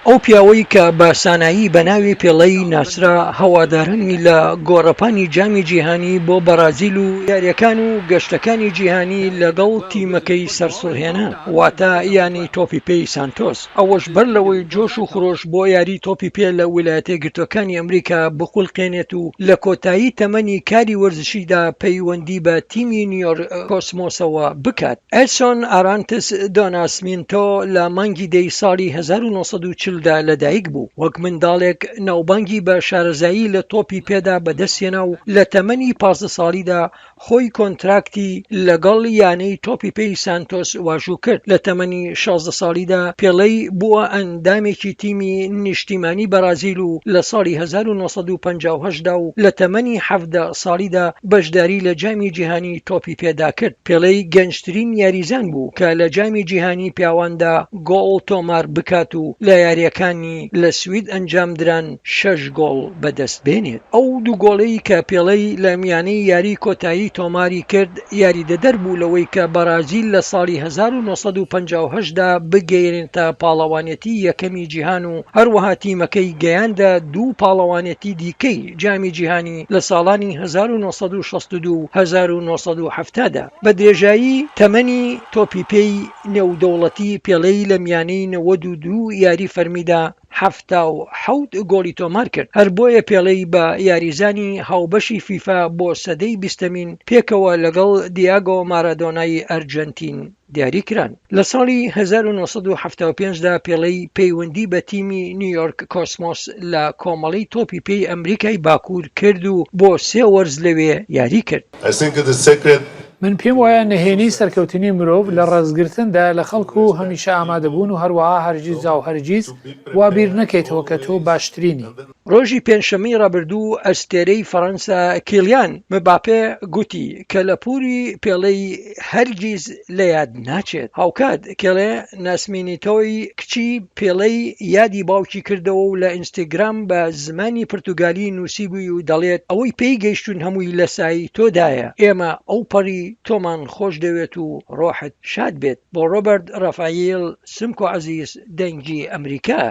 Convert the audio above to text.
ئەو پیاوەی کە بە سانایی بەناوی پێڵەی ناسرا هەوادارانی لە گۆڕەپانی جامی جیهانی بۆ بەرازیل و یاریەکان و گەشتەکانی جیهانی لەگەڵ تیمەکەی سەرسوڕهێنا واتە ینی تۆپی پێی سانتۆس، ئەوەش بەر لەوەی جۆش و خرۆش بۆ یاری تۆپی پێ لە ویلایەتە یەکگرتووەکانی ئەمریکا بخولقێنێت و لە کۆتایی تەمەنی کاری وەرزشیدا پەیوەندی بە تیمی نیویۆرک کۆسمۆسەوە بکات. ئەلسۆن ئارانتس دۆناسمینتۆ لە مانگی دەی ساڵی 1940 دا لەدایک بوو، وەک منداڵێک ناوبانگی بە شارەزایی لە تۆپی پێدا بەدەستێنا و لە تەمەنی 15 ساڵیدا خۆی کۆنتراکتی لەگەڵ یانەی تۆپی پێی سانتۆس واژوو کرد. لە تەمەنی 16 ساڵیدا پێڵەی بووە ئەندامێکی تیمی نیشتیمانی بەرازیل و لە ساڵی 1958 دا و لە تەمەنی 17 ساڵیدا بەشداری لە جامی جیهانی تۆپی پێدا کرد. پێڵەی گەنجترین یاریزان بوو کە لە جامی جیهانی پیاواندا گۆڵ تۆمار بکات و لە یاریەکانی لە سوید ئەنجام دران 6 گۆڵ بەدەست بێنێت. ئەو دوو گۆڵەی کە پێڵەی لە میانەی یاری کۆتایی تۆماری کرد یاریدەدەر بوو لەوەی کە بەرازیل لە ساڵی 1958 دا بگەێنێتە پاڵەوانێتی یەکەمی جیهان و هەروەها تیمەکەی گەیاندە دوو پاڵەوانێتی دیکەی جامی جیهانی لە ساڵانی 1962 و 1970 دا. بە درێژایی تەمەنی تۆپی پێی نێودەوڵەتی پێڵەی لە میانەی 92 یاری فەرمیدا 77 گۆڵی تۆمار کرد. هەر بۆیە پێڵەی بە یاریزانی هاوبەشی فیفا بۆ سەدەی 20مین پێکەوە لەگەڵ دیاگۆ مارادۆنای ئەرجەنتین دیاری کران. لە ساڵی 1975 دا پێڵەی پەیوەندی بە تیمی نیویۆرک کۆسمۆس لە کۆمەڵی تۆپی پێی ئەمریکای باکوور کرد و بۆ 3 وەرز لەوێ یاری کرد. من پێم وایە نهێنی سەرکەوتنی مرۆڤ لە ڕێزگرتندا لە خەڵکو و هەمیشە ئامادەبوون و هەروەها هەرگیز و هەرگیز وابیر نەکەیتەوە کە تۆ باشترینی. ڕۆژی پێنجشەمەی ڕابردوو ئەستێرەی فەڕەنسا کیلیان مباپێ گوتی کە لە پووری پێڵەی هەرگیز لە یاد ناچێت. هاوکات کێڵێ ناسمینیتۆی کچی پێڵەی یادی باوکی کردەوە و لە ئینستاگرام بە زمانی پرتوگالی نووسیبووی و دەڵێت ئەوەی پێی گەیشتون هەمووی لە سای تۆدایە، ئێمە ئەو پەڕی تۆمان خۆش دەوێت و ڕۆحت شاد بێت. بۆ ڕۆبەرت ڕەفایل سمکۆ عەزیز، دەنگی ئەمریکا.